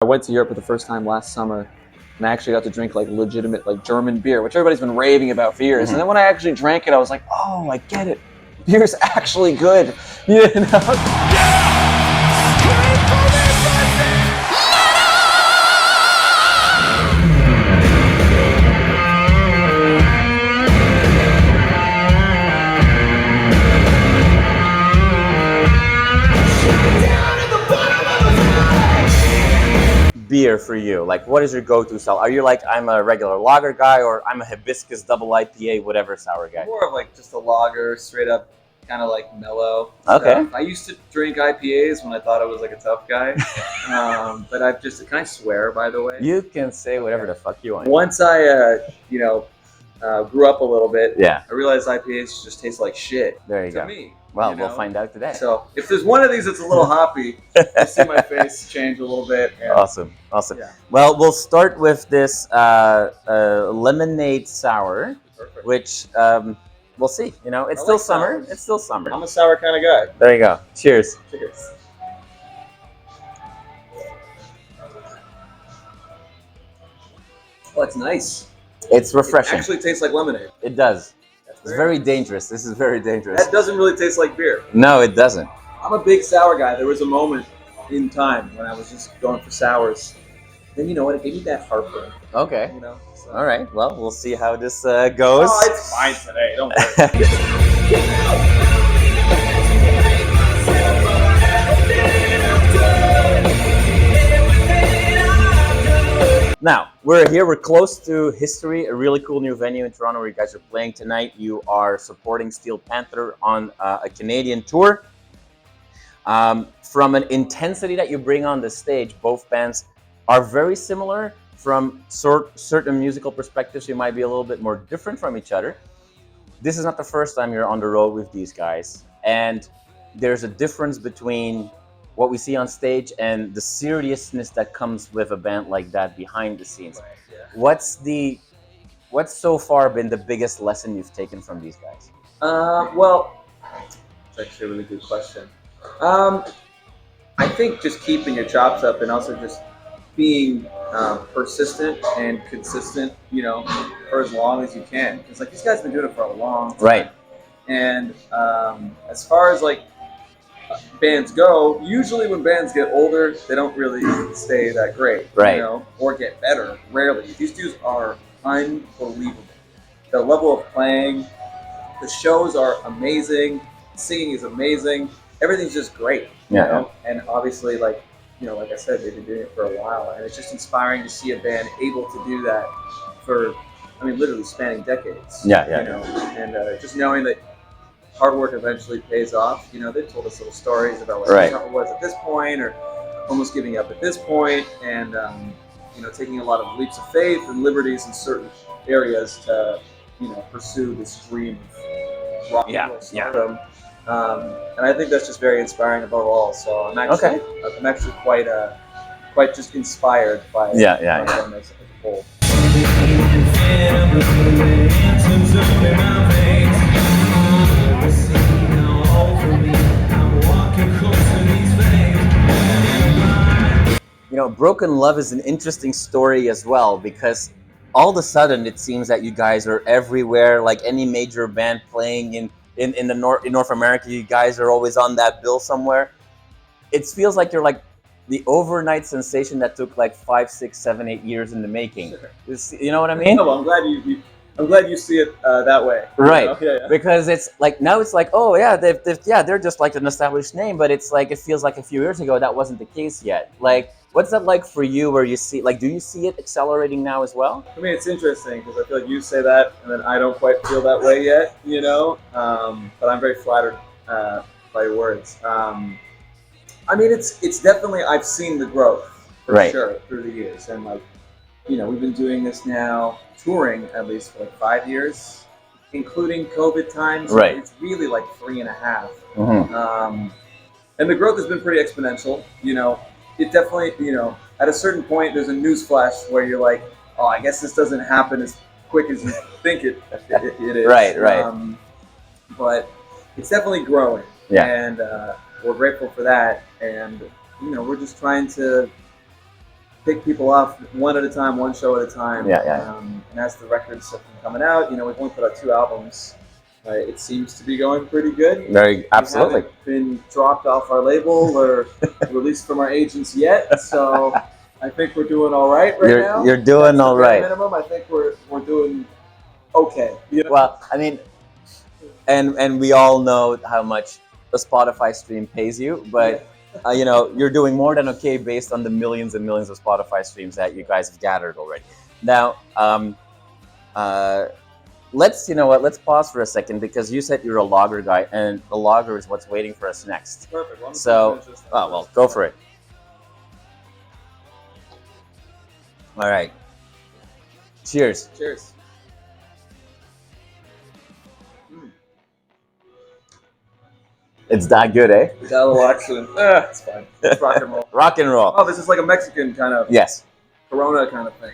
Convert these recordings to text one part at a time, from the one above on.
I went to Europe for the first time last summer, and I actually got to drink like legitimate like German beer, which everybody's been raving about for years. And then when I actually drank it, I was like, oh, I get it. Beer's actually good, you know? Beer for you? Like, what is your go-to style? Are you like, I'm a regular lager guy, or I'm a hibiscus double IPA, whatever sour guy? More of like just a lager, straight up, kind of like mellow Okay. stuff. I used to drink IPAs when I thought I was like a tough guy, but I've just, can I swear, by the way? You can say whatever the fuck you want. Once I, grew up a little bit, Yeah. I realized IPAs just taste like shit. There you to go. me. Well, we'll find out today. So if there's one of these that's a little hoppy, you'll see my face change a little bit. And Awesome. Yeah. Well, we'll start with this lemonade sour, Perfect. which we'll see. You know, it's I still like summer. sours. It's still summer. I'm a sour kind of guy. There you go. Cheers. Cheers. Oh, it's nice. It's refreshing. It actually tastes like lemonade. It does. That's It's very dangerous. This is very dangerous. That doesn't really taste like beer. No, it doesn't. I'm a big sour guy. There was a moment in time when I was just going for sours. Then you know what? It gave me that heartburn. Okay. You know. So. All right. Well, we'll see how this goes. Oh, it's fine today. Don't worry. Now, we're here, we're close to History, a really cool new venue in Toronto where you guys are playing tonight. You are supporting Steel Panther on a Canadian tour. From an intensity that you bring on the stage, both bands are very similar. From certain musical perspectives, you might be a little bit more different from each other. This is not the first time you're on the road with these guys. And there's a difference between what we see on stage and the seriousness that comes with a band like that behind the scenes. Right, yeah. What's so far been the biggest lesson you've taken from these guys? Well, it's actually a really good question. I think just keeping your chops up and also just being persistent and consistent, you know, for as long as you can. Because like these guys have been doing it for a long time. Right. And as far as like bands go, usually when bands get older, they don't really stay that great, Right. you know, or get better. Rarely. These dudes are unbelievable. The level of playing, the shows are amazing. Singing is amazing. Everything's just great, you know. And obviously, like you know, like I said, they've been doing it for a while, and it's just inspiring to see a band able to do that for, I mean, literally spanning decades. Yeah. You know, and just knowing that hard work eventually pays off. You know, they told us little stories about like how tough it was at this point, or almost giving up at this point, and you know, taking a lot of leaps of faith and liberties in certain areas to, you know, pursue this dream of rock and roll stardom. And I think that's just very inspiring above all. So I'm actually quite just inspired by them as a whole. You know, Broken Love is an interesting story as well, because all of a sudden it seems that you guys are everywhere. Like any major band playing in North America, you guys are always on that bill somewhere. It feels like you're like the overnight sensation that took like 5, 6, 7, 8 years in the making. Sure. You know what I mean? No, I'm glad you see it that way. Right. You know? Yeah. Because it's like now it's like, oh yeah, they're just like an established name, but it's like it feels like a few years ago that wasn't the case yet. Like, what's that like for you? Where you see, like, do you see it accelerating now as well? I mean, it's interesting because I feel like you say that, and then I don't quite feel that way yet. You know, but I'm very flattered by your words. I mean, it's definitely, I've seen the growth for sure through the years, and like, you know, we've been doing this now, touring at least for like 5 years, including COVID times. Right. It's really like 3.5. Mm-hmm. And the growth has been pretty exponential. You know, it definitely, you know, at a certain point, there's a news flash where you're like, oh, I guess this doesn't happen as quick as you think it is. Right. But it's definitely growing. Yeah. And we're grateful for that. And, you know, we're just trying to pick people off one at a time, one show at a time. Yeah. And as the records have been coming out, we've only put out 2 albums. It seems to be going pretty good. Absolutely. We haven't been dropped off our label or released from our agents yet, so I think we're doing all right now. You're doing That's all the bare right. minimum. I think we're doing okay. Well, I mean, and we all know how much a Spotify stream pays you, but you're doing more than okay based on the millions and millions of Spotify streams that you guys have gathered already. Now, let's pause for a second, because you said you're a lager guy, and the lager is what's waiting for us next. Perfect. So, go for it. All right. Cheers. Cheers. It's that good, eh? We got a little accent. It's fine. It's rock and roll. Rock and roll. Oh, this is like a Mexican kind of Corona kind of thing.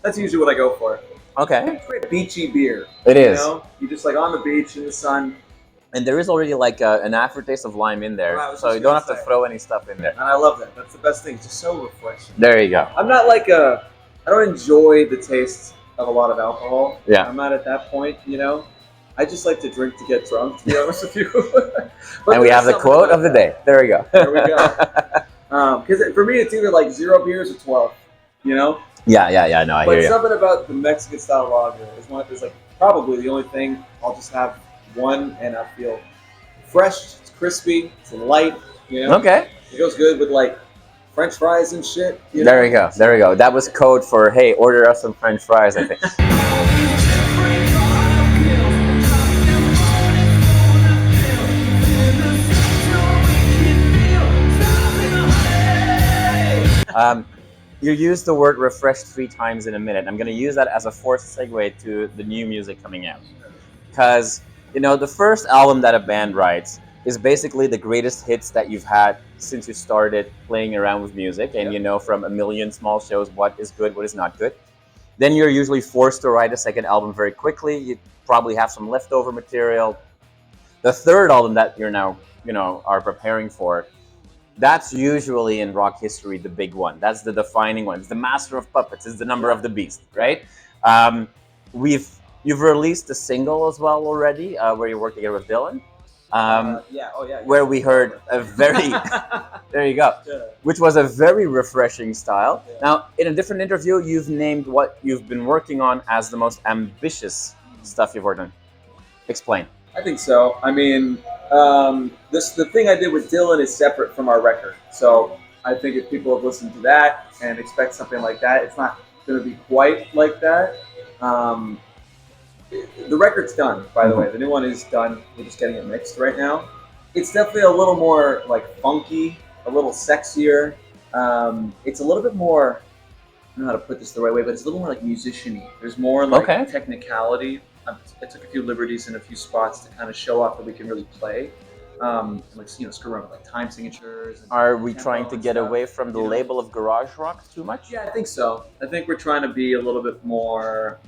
That's usually what I go for. Okay. It's great beachy beer. It is. You just like on the beach in the sun. And there is already like an aftertaste of lime in there, so you don't have to throw any stuff in there. And I love that. That's the best thing. It's just so refreshing. There you go. I'm not like I don't enjoy the taste of a lot of alcohol. Yeah. I'm not at that point, I just like to drink to get drunk, to be honest with you. And we have the quote of the day. There we go. There we go. Because for me, it's either like 0 beers or 12, Yeah, no, I hear But you. something about the Mexican style lager is like probably the only thing. I'll just have one and I feel fresh, it's crispy, it's light, Okay. It goes good with like French fries and shit. There we go. That was code for, hey, order us some French fries, I think. You used the word refreshed 3 times in a minute. I'm going to use that as a forced segue to the new music coming out. Because, the first album that a band writes is basically the greatest hits that you've had since you started playing around with music. And from a million small shows, what is good, what is not good. Then you're usually forced to write a second album very quickly. You probably have some leftover material. The third album that you're now, are preparing for, that's usually in rock history the big one. That's the defining one. It's the Master of Puppets. It's the Number of the Beast, right? You've released a single as well already, where you work together with Dylan. Where we heard a very, there you go, which was a very refreshing style. Yeah. Now, in a different interview, you've named what you've been working on as the most ambitious stuff you've worked on. Explain. I think so. I mean, the thing I did with Dylan is separate from our record. So I think if people have listened to that and expect something like that, it's not going to be quite like that. The record's done, by the way. The new one is done. We're just getting it mixed right now. It's definitely a little more like funky, a little sexier. It's a little bit more, I don't know how to put this the right way, but it's a little more like musician-y. There's more like technicality. I took a few liberties in a few spots to kind of show off that we can really play. Screw around with like time signatures. Are we trying to get away from the label of garage rock too much? Yeah, I think so. I think we're trying to be a little bit more...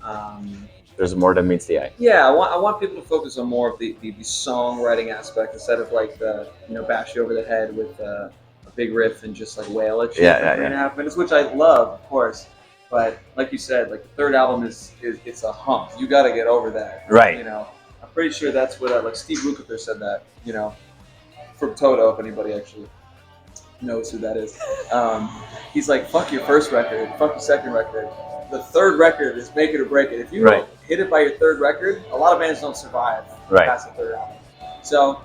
There's more than meets the eye. Yeah, I want people to focus on more of the songwriting aspect instead of like the, bash you over the head with a big riff and just like wail at you for 3.5 minutes, which I love, of course. But like you said, like the third album is it's a hump. You got to get over that. Right. I'm pretty sure that's what like Steve Lukather said that. From Toto, if anybody actually knows who that is. He's like, fuck your first record, fuck your second record. The third record is make it or break it. If you don't hit it by your third record, a lot of bands don't survive past the third album. So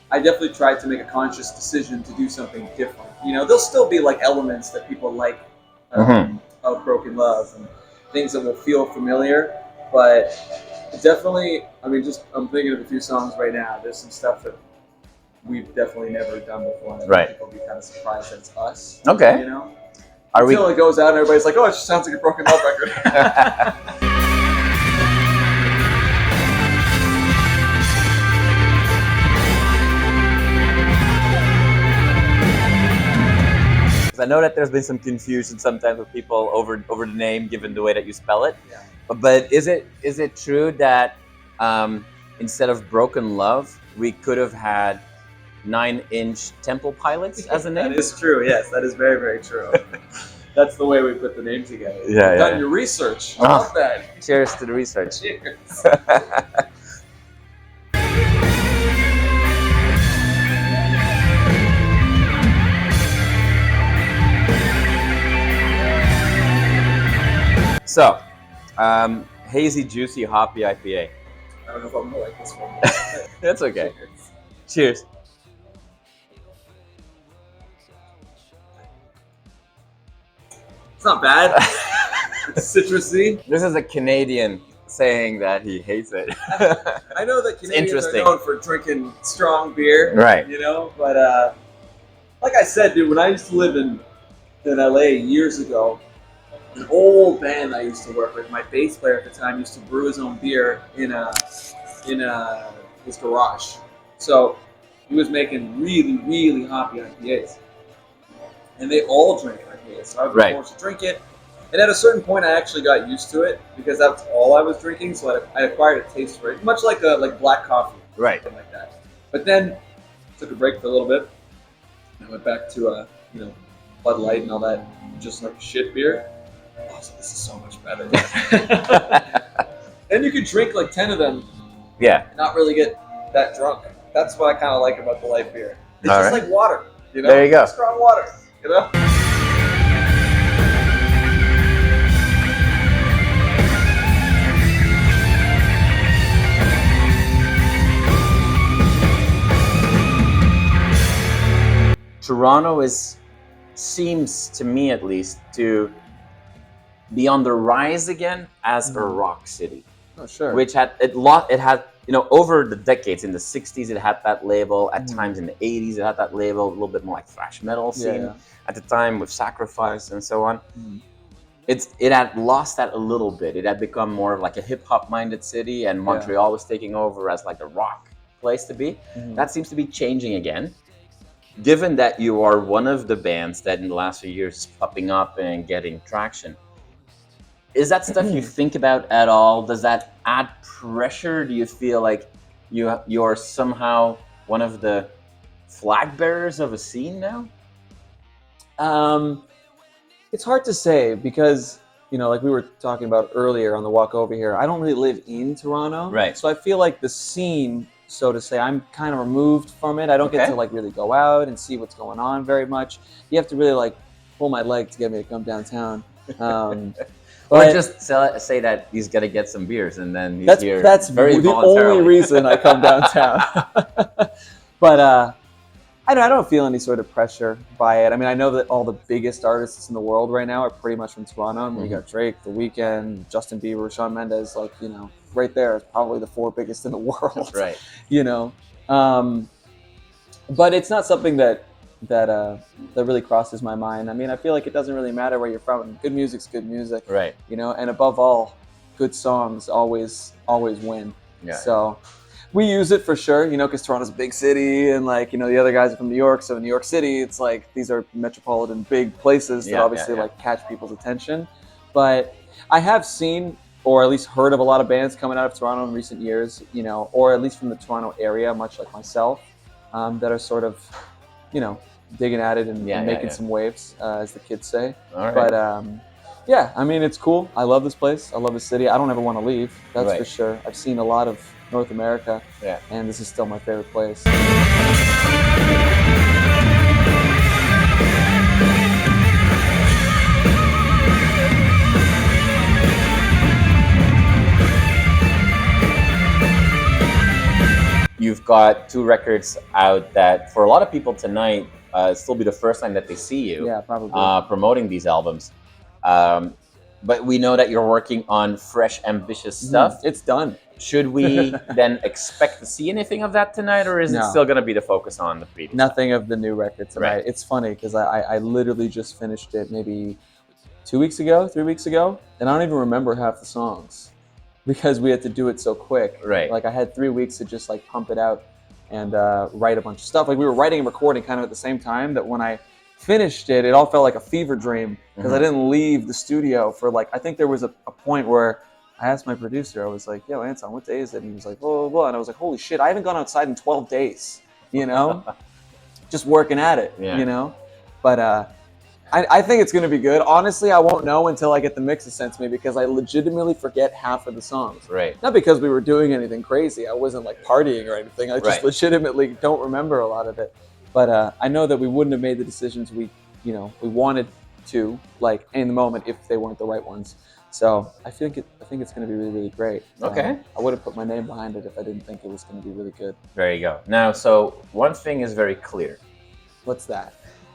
I definitely tried to make a conscious decision to do something different. There'll still be like elements that people like of Broken Love and things that will feel familiar, but definitely, I'm thinking of a few songs right now. There's some stuff that we've definitely never done before. And people will be kind of surprised that it's us. Okay. Until it goes out and everybody's like, oh, it just sounds like a Broken Love record. I know that there's been some confusion sometimes with people over the name, given the way that you spell it. Yeah. But is it true that instead of Broken Love, we could have had 9-inch Temple Pilots as a name? That is true. Yes, that is very, very true. that's the way we put the name together. Yeah, You've done yeah. your research. I love that. Cheers to the research. Cheers. So, hazy, juicy, hoppy IPA. I don't know if I'm gonna like this one. That's okay. Cheers. It's not bad. It's citrusy. This is a Canadian saying that he hates it. I know that Canadians are interesting. known for drinking strong beer, Right. You know, but like I said, dude, when I used to live in LA years ago, an old band I used to work with, my bass player at the time used to brew his own beer in his garage. So he was making really, really hoppy IPAs, and they all drank IPAs. So I was forced to drink it. And at a certain point, I actually got used to it because that's all I was drinking. So I acquired a taste for it, much like black coffee, Right? Something like that. But then took a break for a little bit. And I went back to Bud Light and all that, just like shit beer. Oh, so this is so much better. And you could drink like 10 of them, Yeah. and not really get that drunk. That's what I kind of like about the light beer. It's All just right. like water, you know. There you go. Strong water, you know. Toronto seems to me at least to be on the rise again as a rock city. Oh, sure. Which had over the decades, in the 60s it had that label, at times in the 80s it had that label, a little bit more like thrash metal scene at the time with Sacrifice and so on. It had lost that a little bit. It had become more of like a hip hop minded city, and Montreal was taking over as like a rock place to be. That seems to be changing again. Given that you are one of the bands that in the last few years is popping up and getting traction, is that stuff you think about at all? Does that add pressure? Do you feel like you're somehow one of the flag bearers of a scene now? It's hard to say because, like we were talking about earlier on the walk over here, I don't really live in Toronto. Right. So I feel like the scene, so to say, I'm kind of removed from it. I don't get to like really go out and see what's going on very much. You have to really like pull my leg to get me to come downtown. Or just say that he's gonna get some beers and then he's here. That's very the only reason I come downtown. But I don't feel any sort of pressure by it. I mean, I know that all the biggest artists in the world right now are pretty much from Toronto. I mean, you got Drake, The Weeknd, Justin Bieber, Shawn Mendes, like, right there is probably the 4 biggest in the world. Right. But it's not something that really crosses my mind. I mean, I feel like it doesn't really matter where you're from. Good music's good music. Right. And above all, good songs always win. Yeah. So we use it for sure, because Toronto's a big city, and like, the other guys are from New York. So in New York City, it's like these are metropolitan big places that obviously like catch people's attention. But I have seen, or at least heard of, a lot of bands coming out of Toronto in recent years, or at least from the Toronto area, much like myself, that are sort of, digging at it and making some waves, as the kids say. All right. But I mean, it's cool. I love this place. I love the city. I don't ever want to leave. That's for sure. I've seen a lot of North America, and this is still my favorite place. You've got 2 records out that, for a lot of people tonight, still be the first time that they see you. Yeah, probably. Promoting these albums. But we know that you're working on fresh, ambitious stuff. It's done. Should we then expect to see anything of that tonight, or is it still going to be the focus on the previous? Nothing of the new record tonight. Right. It's funny because I literally just finished it maybe 2 weeks ago, 3 weeks ago, and I don't even remember half the songs because we had to do it so quick. Right. Like I had 3 weeks to just like pump it out and write a bunch of stuff. Like we were writing and recording kind of at the same time, that when I finished it, it all felt like a fever dream because I didn't leave the studio for like, I think there was a point where I asked my producer, I was like, yo, Anton, what day is it? And he was like, blah, blah, blah. And I was like, holy shit, I haven't gone outside in 12 days, just working at it, But I think it's going to be good. Honestly, I won't know until I get the mixes sent to me because I legitimately forget half of the songs. Right. Not because we were doing anything crazy. I wasn't like partying or anything. I just legitimately don't remember a lot of it. But I know that we wouldn't have made the decisions we wanted to, like, in the moment if they weren't the right ones. So I think it's going to be really, really great. Okay. I would have put my name behind it if I didn't think it was going to be really good. There you go. Now, so one thing is very clear. What's that?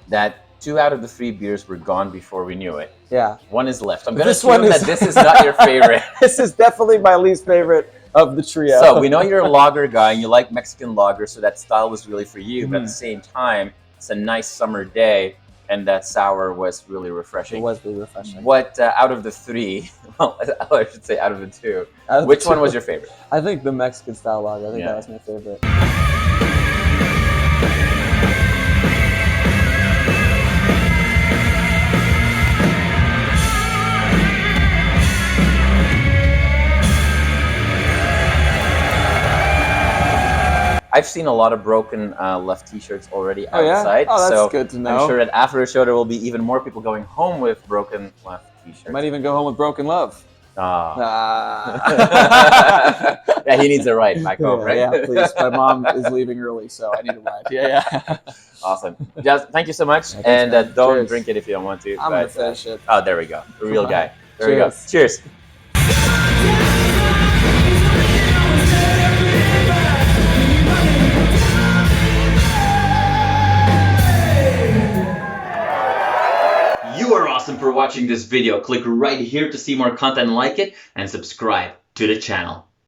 That 2 out of the 3 beers were gone before we knew it. Yeah. 1 is left. I'm going to assume that this is not your favorite. This is definitely my least favorite of the trio. So we know you're a lager guy and you like Mexican lager, so that style was really for you. But at the same time, it's a nice summer day, and that sour was really refreshing. It was really refreshing. What out of the 3? Well, I should say out of the 2. Which one was your favorite? I think the Mexican style lager. I think that was my favorite. I've seen a lot of Broken Love t-shirts already outside. Oh, that's so good to know. I'm sure that after the show there will be even more people going home with Broken Love t-shirts. Might even go home with Broken Love. Yeah, he needs a ride back home, right? Yeah, please. My mom is leaving early, so I need a ride. Yeah. Awesome. Just thank you so much. And don't drink it if you don't want to. I'm going to finish it. Oh, there we go. The real guy. There we go. Cheers. Cheers. You are awesome for watching this video. Click right here to see more content like it and subscribe to the channel.